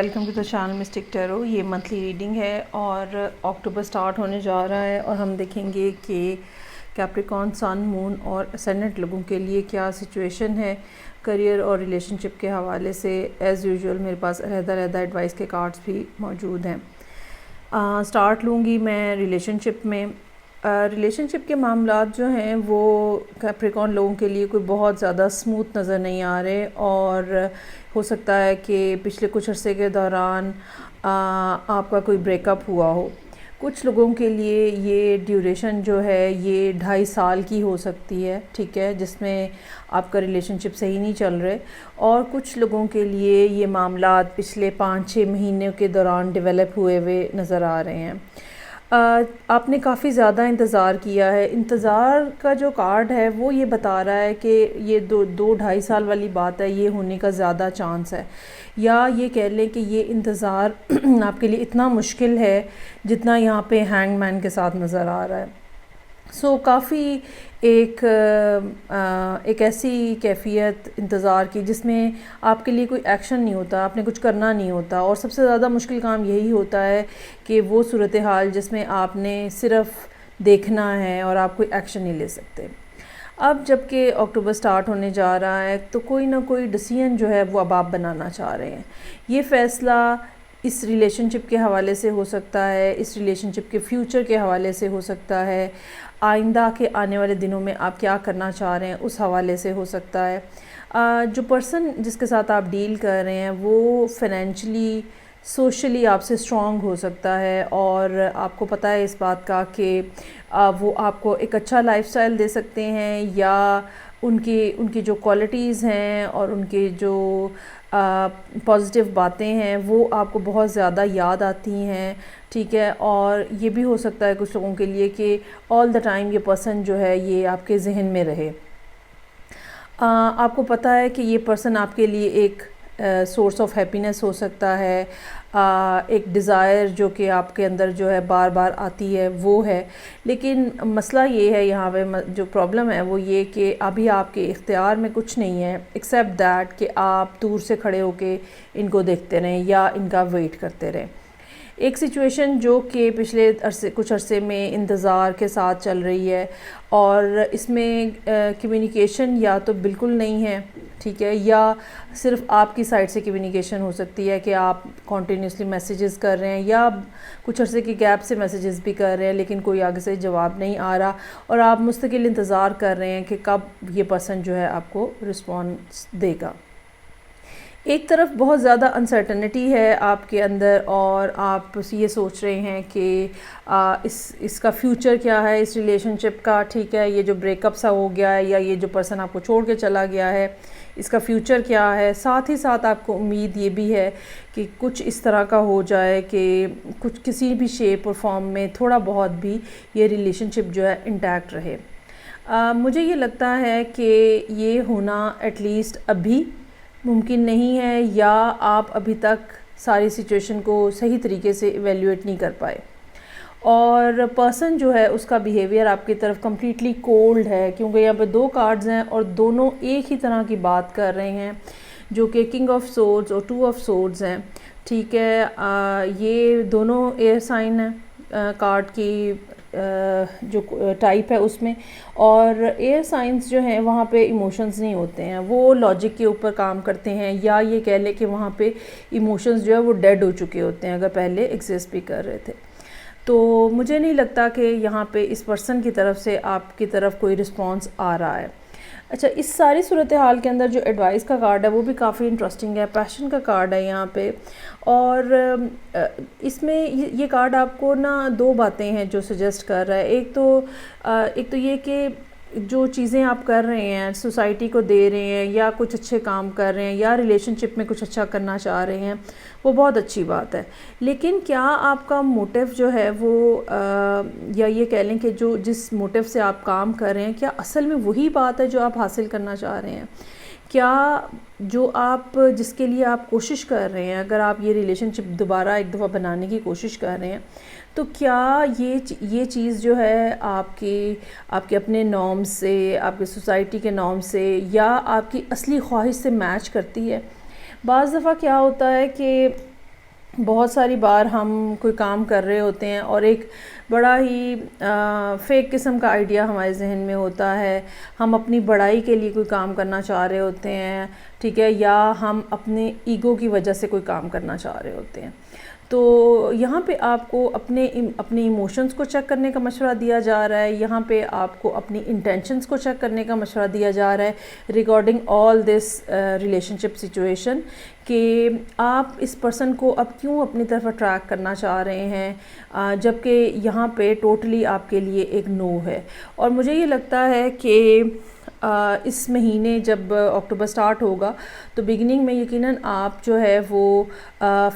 Welcome to the channel mystic tarot. یہ monthly reading ہے اور اکتوبر سٹارٹ ہونے جا رہا ہے اور ہم دیکھیں گے کہ کیپریکن سن مون اور اسینڈنٹ لوگوں کے لیے کیا سچویشن ہے کریئر اور ریلیشن شپ کے حوالے سے. ایز یوزول میرے پاس علیحدہ ایڈوائس کے کارڈز بھی موجود ہیں. سٹارٹ لوں گی میں ریلیشن شپ میں. ریلیشن شپ کے معاملات جو ہیں وہ کیپریکن لوگوں کے لیے کوئی بہت زیادہ سموتھ نظر نہیں آ رہے اور ہو سکتا ہے کہ پچھلے کچھ عرصے کے دوران آپ کا کوئی بریک اپ ہوا ہو. کچھ لوگوں کے لیے یہ ڈیوریشن جو ہے یہ 2.5 سال کی ہو سکتی ہے, ٹھیک ہے, جس میں آپ کا ریلیشن شپ صحیح نہیں چل رہے. اور کچھ لوگوں کے لیے یہ معاملات پچھلے 5-6 مہینوں کے دوران ڈیولپ ہوئے نظر آ رہے ہیں. آپ نے کافی زیادہ انتظار کیا ہے. انتظار کا جو کارڈ ہے وہ یہ بتا رہا ہے کہ یہ 2-2.5 سال والی بات ہے, یہ ہونے کا زیادہ چانس ہے. یا یہ کہہ لیں کہ یہ انتظار آپ کے لیے اتنا مشکل ہے جتنا یہاں پہ ہینگ مین کے ساتھ نظر آ رہا ہے. کافی ایک ایسی کیفیت انتظار کی جس میں آپ کے لیے کوئی ایکشن نہیں ہوتا, آپ نے کچھ کرنا نہیں ہوتا, اور سب سے زیادہ مشکل کام یہی ہوتا ہے کہ وہ صورتحال جس میں آپ نے صرف دیکھنا ہے اور آپ کوئی ایکشن نہیں لے سکتے. اب جب کہ اکتوبر سٹارٹ ہونے جا رہا ہے تو کوئی نہ کوئی ڈیسیژن جو ہے وہ اب آپ بنانا چاہ رہے ہیں. یہ فیصلہ اس ریلیشن شپ کے حوالے سے ہو سکتا ہے, اس ریلیشن شپ کے فیوچر کے حوالے سے ہو سکتا ہے, آئندہ کے آنے والے دنوں میں آپ کیا کرنا چاہ رہے ہیں اس حوالے سے ہو سکتا ہے. جو پرسن جس کے ساتھ آپ ڈیل کر رہے ہیں وہ فائنینشلی سوشلی آپ سے اسٹرانگ ہو سکتا ہے اور آپ کو پتہ ہے اس بات کا کہ وہ آپ کو ایک اچھا لائف سٹائل دے سکتے ہیں, یا ان کی جو کوالٹیز ہیں اور ان کے جو پازیٹیو باتیں ہیں وہ آپ کو بہت زیادہ یاد آتی ہیں, ٹھیک ہے. اور یہ بھی ہو سکتا ہے کچھ لوگوں کے لیے کہ آل دا ٹائم یہ پرسن جو ہے یہ آپ کے ذہن میں رہے. آپ کو پتہ ہے کہ یہ پرسن آپ کے لیے ایک سورس آف ہیپینس ہو سکتا ہے, ایک ڈیزائر جو کہ آپ کے اندر جو ہے بار بار آتی ہے وہ ہے. لیکن مسئلہ یہ ہے, یہاں پہ جو پرابلم ہے وہ یہ کہ ابھی آپ کے اختیار میں کچھ نہیں ہے ایکسیپٹ دیٹ کہ آپ دور سے کھڑے ہو کے ان کو دیکھتے رہیں یا ان کا ویٹ کرتے رہیں. ایک سچویشن جو کہ پچھلے کچھ عرصے میں انتظار کے ساتھ چل رہی ہے اور اس میں کمیونیکیشن یا تو بالکل نہیں ہے, ٹھیک ہے, یا صرف آپ کی سائڈ سے کمیونیکیشن ہو سکتی ہے کہ آپ کنٹینیوسلی میسیجز کر رہے ہیں یا کچھ عرصے کی گیپ سے میسیجز بھی کر رہے ہیں لیکن کوئی آگے سے جواب نہیں آ رہا اور آپ مستقل انتظار کر رہے ہیں کہ کب یہ پرسن جو ہے آپ کو رسپانس دے گا. ایک طرف بہت زیادہ انسرٹنٹی ہے آپ کے اندر اور آپ یہ سوچ رہے ہیں کہ اس کا فیوچر کیا ہے اس ریلیشن شپ کا, ٹھیک ہے, یہ جو بریک اپ سا ہو گیا ہے یا یہ جو پرسن آپ کو چھوڑ کے چلا گیا ہے اس کا فیوچر کیا ہے. ساتھ ہی ساتھ آپ کو امید یہ بھی ہے کہ کچھ اس طرح کا ہو جائے کہ کچھ کسی بھی شیپ اور فارم میں تھوڑا بہت بھی یہ ریلیشن شپ جو ہے انٹیکٹ رہے. مجھے یہ لگتا ہے کہ یہ ہونا ایٹ لیسٹ ابھی ممکن نہیں ہے, یا آپ ابھی تک ساری سچویشن کو صحیح طریقے سے ایویلیویٹ نہیں کر پائے اور پرسن جو ہے اس کا بیہیویئر آپ کی طرف کمپلیٹلی کولڈ ہے, کیونکہ یہاں پہ 2 کارڈز ہیں اور دونوں ایک ہی طرح کی بات کر رہے ہیں جو کہ کنگ آف سورڈز اور 2 آف سورڈز ہیں, ٹھیک ہے. یہ دونوں ایئر سائن ہیں کارڈ کی جو ٹائپ ہے اس میں, اور ایئر سائنس جو ہیں وہاں پہ ایموشنز نہیں ہوتے ہیں, وہ لاجک کے اوپر کام کرتے ہیں, یا یہ کہہ لیں کہ وہاں پہ ایموشنز جو ہے وہ ڈیڈ ہو چکے ہوتے ہیں اگر پہلے ایگزسٹ بھی کر رہے تھے. تو مجھے نہیں لگتا کہ یہاں پہ اس پرسن کی طرف سے آپ کی طرف کوئی رسپانس آ رہا ہے. اچھا, اس ساری صورتحال کے اندر جو ایڈوائس کا کارڈ ہے وہ بھی کافی انٹرسٹنگ ہے. پیشن کا کارڈ ہے یہاں پہ, اور اس میں یہ کارڈ آپ کو نا 2 باتیں ہیں جو سجیسٹ کر رہا ہے. ایک تو یہ کہ جو چیزیں آپ کر رہے ہیں سوسائٹی کو دے رہے ہیں یا کچھ اچھے کام کر رہے ہیں یا ریلیشن شپ میں کچھ اچھا کرنا چاہ رہے ہیں وہ بہت اچھی بات ہے. لیکن کیا آپ کا موٹیو جو ہے وہ یا یہ کہہ لیں کہ جو جس موٹیو سے آپ کام کر رہے ہیں کیا اصل میں وہی بات ہے جو آپ حاصل کرنا چاہ رہے ہیں؟ کیا جو آپ جس کے لیے آپ کوشش کر رہے ہیں, اگر آپ یہ ریلیشن شپ دوبارہ ایک دفعہ بنانے کی کوشش کر رہے ہیں تو کیا یہ چیز جو ہے آپ کے اپنے نارم سے, آپ کے سوسائٹی کے نارم سے یا آپ کی اصلی خواہش سے میچ کرتی ہے؟ بعض دفعہ کیا ہوتا ہے کہ بہت ساری بار ہم کوئی کام کر رہے ہوتے ہیں اور ایک بڑا ہی فیک قسم کا آئیڈیا ہمارے ذہن میں ہوتا ہے. ہم اپنی بڑائی کے لیے کوئی کام کرنا چاہ رہے ہوتے ہیں, ٹھیک ہے, یا ہم اپنے ایگو کی وجہ سے کوئی کام کرنا چاہ رہے ہوتے ہیں. تو یہاں پہ آپ کو اپنے ایموشنز کو چیک کرنے کا مشورہ دیا جا رہا ہے. یہاں پہ آپ کو اپنی انٹینشنز کو چیک کرنے کا مشورہ دیا جا رہا ہے regarding all this relation ship situation, کہ آپ اس پرسن کو اب کیوں اپنی طرف اٹریکٹ کرنا چاہ رہے ہیں, جبکہ یہاں پہ ٹوٹلی آپ کے لیے ایک نو ہے. اور مجھے یہ لگتا ہے کہ اس مہینے جب اکتوبر سٹارٹ ہوگا تو بگننگ میں یقیناً آپ جو ہے وہ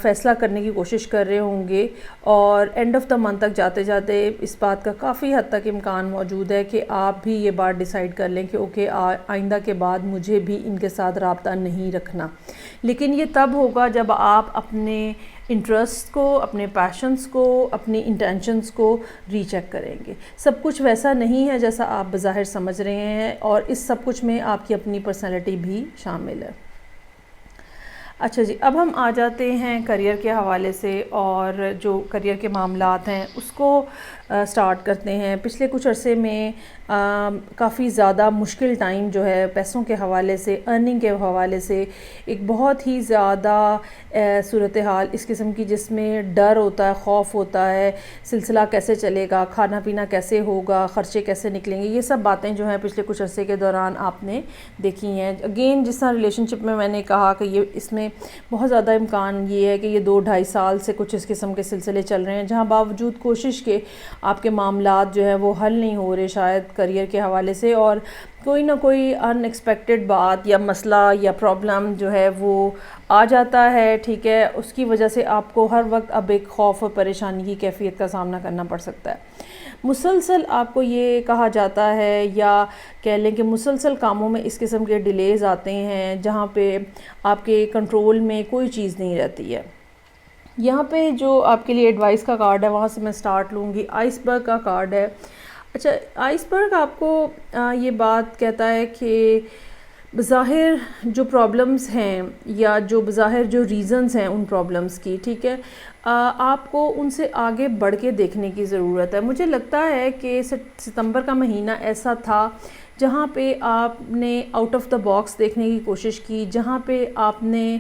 فیصلہ کرنے کی کوشش کر رہے ہوں گے, اور اینڈ آف دا منتھ تک جاتے جاتے اس بات کا کافی حد تک امکان موجود ہے کہ آپ بھی یہ بات ڈیسائیڈ کر لیں کہ اوکے آئندہ کے بعد مجھے بھی ان کے ساتھ رابطہ نہیں رکھنا. لیکن یہ تب ہوگا جب آپ اپنے انٹرسٹ کو, اپنے پیشنز کو, اپنی انٹینشنز کو ری چیک کریں گے. سب کچھ ویسا نہیں ہے جیسا آپ بظاہر سمجھ رہے ہیں, اور اس سب کچھ میں آپ کی اپنی پرسنالٹی بھی شامل ہے. اچھا جی, اب ہم آ جاتے ہیں کریئر کے حوالے سے, اور جو کریئر کے معاملات ہیں اس کو سٹارٹ کرتے ہیں. پچھلے کچھ عرصے میں کافی زیادہ مشکل ٹائم جو ہے پیسوں کے حوالے سے, ارننگ کے حوالے سے, ایک بہت ہی زیادہ صورتحال اس قسم کی جس میں ڈر ہوتا ہے, خوف ہوتا ہے, سلسلہ کیسے چلے گا, کھانا پینا کیسے ہوگا, خرچے کیسے نکلیں گے, یہ سب باتیں جو ہیں پچھلے کچھ عرصے کے دوران آپ نے دیکھی ہیں. اگین جس طرح ریلیشن شپ میں نے کہا کہ یہ اس میں بہت زیادہ امکان یہ ہے کہ یہ 2-2.5 سال سے کچھ اس قسم کے سلسلے چل رہے ہیں, جہاں باوجود کوشش کے آپ کے معاملات جو ہے وہ حل نہیں ہو رہے شاید کریئر کے حوالے سے, اور کوئی نہ کوئی ان ایکسپیکٹڈ بات یا مسئلہ یا پرابلم جو ہے وہ آ جاتا ہے, ٹھیک ہے. اس کی وجہ سے آپ کو ہر وقت اب ایک خوف اور پریشانی کی کیفیت کا سامنا کرنا پڑ سکتا ہے. مسلسل آپ کو یہ کہا جاتا ہے, یا کہہ لیں کہ مسلسل کاموں میں اس قسم کے ڈیلیز آتے ہیں جہاں پہ آپ کے کنٹرول میں کوئی چیز نہیں رہتی ہے. یہاں پہ جو آپ کے لیے ایڈوائس کا کارڈ ہے وہاں سے میں سٹارٹ لوں گی. آئس برگ کا کارڈ ہے. اچھا, آئس برگ آپ کو یہ بات کہتا ہے کہ بظاہر جو پرابلمز ہیں یا جو بظاہر جو ریزنز ہیں ان پرابلمز کی, ٹھیک ہے, آپ کو ان سے آگے بڑھ کے دیکھنے کی ضرورت ہے. مجھے لگتا ہے کہ ستمبر کا مہینہ ایسا تھا جہاں پہ آپ نے آؤٹ آف دا باکس دیکھنے کی کوشش کی, جہاں پہ آپ نے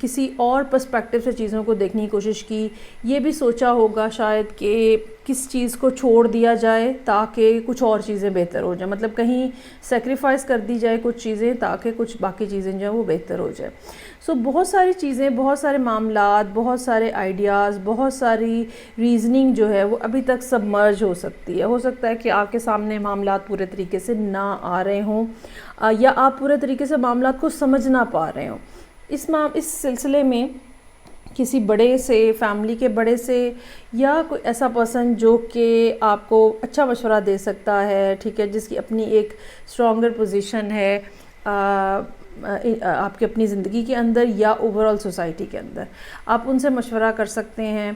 کسی اور پرسپیکٹو سے چیزوں کو دیکھنے کی کوشش کی. یہ بھی سوچا ہوگا شاید کہ کس چیز کو چھوڑ دیا جائے تاکہ کچھ اور چیزیں بہتر ہو جائیں, مطلب کہیں سیکریفائس کر دی جائے کچھ چیزیں تاکہ کچھ باقی چیزیں جو ہیں وہ بہتر ہو جائے. سو بہت ساری چیزیں, بہت سارے معاملات, بہت سارے آئیڈیاز, بہت ساری ریزننگ جو ہے وہ ابھی تک سبمرج ہو سکتی ہے. ہو سکتا ہے کہ آپ کے سامنے معاملات پورے طریقے سے نہ آ رہے ہوں, یا آپ پورے طریقے سے معاملات کو سمجھ نہ پا رہے ہوں. اس سلسلے میں کسی بڑے سے, فیملی کے بڑے سے, یا کوئی ایسا پرسن جو کہ آپ کو اچھا مشورہ دے سکتا ہے, ٹھیک ہے, جس کی اپنی ایک اسٹرانگر پوزیشن ہے آپ کی اپنی زندگی کے اندر یا اوور آل سوسائٹی کے اندر, آپ ان سے مشورہ کر سکتے ہیں.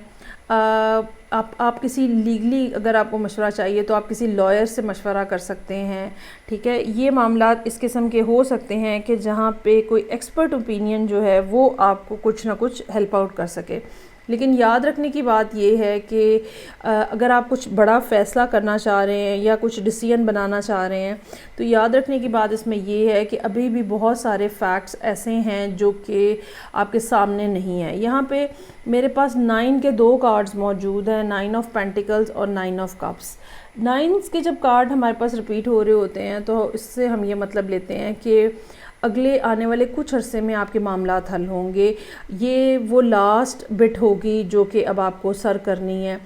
آپ کسی لیگلی اگر آپ کو مشورہ چاہیے تو آپ کسی لائر سے مشورہ کر سکتے ہیں, ٹھیک ہے. یہ معاملات اس قسم کے ہو سکتے ہیں کہ جہاں پہ کوئی ایکسپرٹ اوپینین جو ہے وہ آپ کو کچھ نہ کچھ ہیلپ آؤٹ کر سکے. لیکن یاد رکھنے کی بات یہ ہے کہ اگر آپ کچھ بڑا فیصلہ کرنا چاہ رہے ہیں یا کچھ ڈیسیژن بنانا چاہ رہے ہیں تو یاد رکھنے کی بات اس میں یہ ہے کہ ابھی بھی بہت سارے فیکٹس ایسے ہیں جو کہ آپ کے سامنے نہیں ہیں. یہاں پہ میرے پاس 9 کے 2 کارڈز موجود ہیں, 9 آف پینٹیکلز اور 9 آف کپس. 9 کے جب کارڈ ہمارے پاس ریپیٹ ہو رہے ہوتے ہیں تو اس سے ہم یہ مطلب لیتے ہیں کہ اگلے آنے والے کچھ عرصے میں آپ کے معاملات حل ہوں گے. یہ وہ لاسٹ بٹ ہوگی جو کہ اب آپ کو سر کرنی ہے.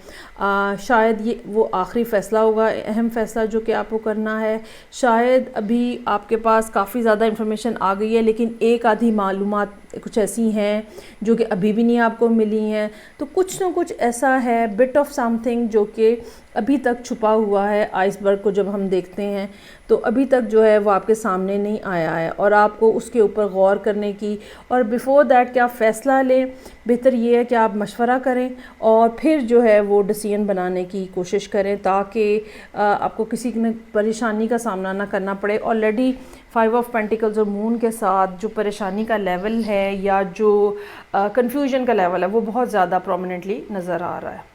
شاید یہ وہ آخری فیصلہ ہوگا, اہم فیصلہ جو کہ آپ کو کرنا ہے. شاید ابھی آپ کے پاس کافی زیادہ انفارمیشن آ گئی ہے لیکن ایک آدھی معلومات کچھ ایسی ہیں جو کہ ابھی بھی نہیں آپ کو ملی ہیں. تو کچھ نہ کچھ ایسا ہے, بٹ آف سم تھنگ, جو کہ ابھی تک چھپا ہوا ہے. آئس برگ کو جب ہم دیکھتے ہیں تو ابھی تک جو ہے وہ آپ کے سامنے نہیں آیا ہے, اور آپ کو اس کے اوپر غور کرنے کی, اور بیفور دیٹ کہ آپ فیصلہ لیں, بہتر یہ ہے کہ آپ مشورہ کریں اور پھر جو ہے وہ ڈیسیژن ڈسیزن بنانے کی کوشش کریں تاکہ آپ کو کسی پریشانی کا سامنا نہ کرنا پڑے. آلریڈی 5 آف پینٹیکلز اور مون کے ساتھ جو پریشانی کا لیول ہے یا جو کنفیوژن کا لیول ہے وہ بہت زیادہ پرومیننٹلی نظر آ رہا ہے.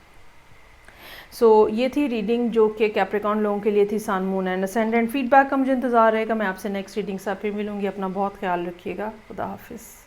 سو یہ تھی ریڈنگ جو کہ کیپریکان لوگوں کے لیے تھی سن مون اینڈ اسینڈنٹ. فیڈ بیک کا مجھے انتظار رہے گا. میں آپ سے نیکسٹ ریڈنگ سے پھر ملوں گی. اپنا بہت خیال رکھیے گا. خدا حافظ.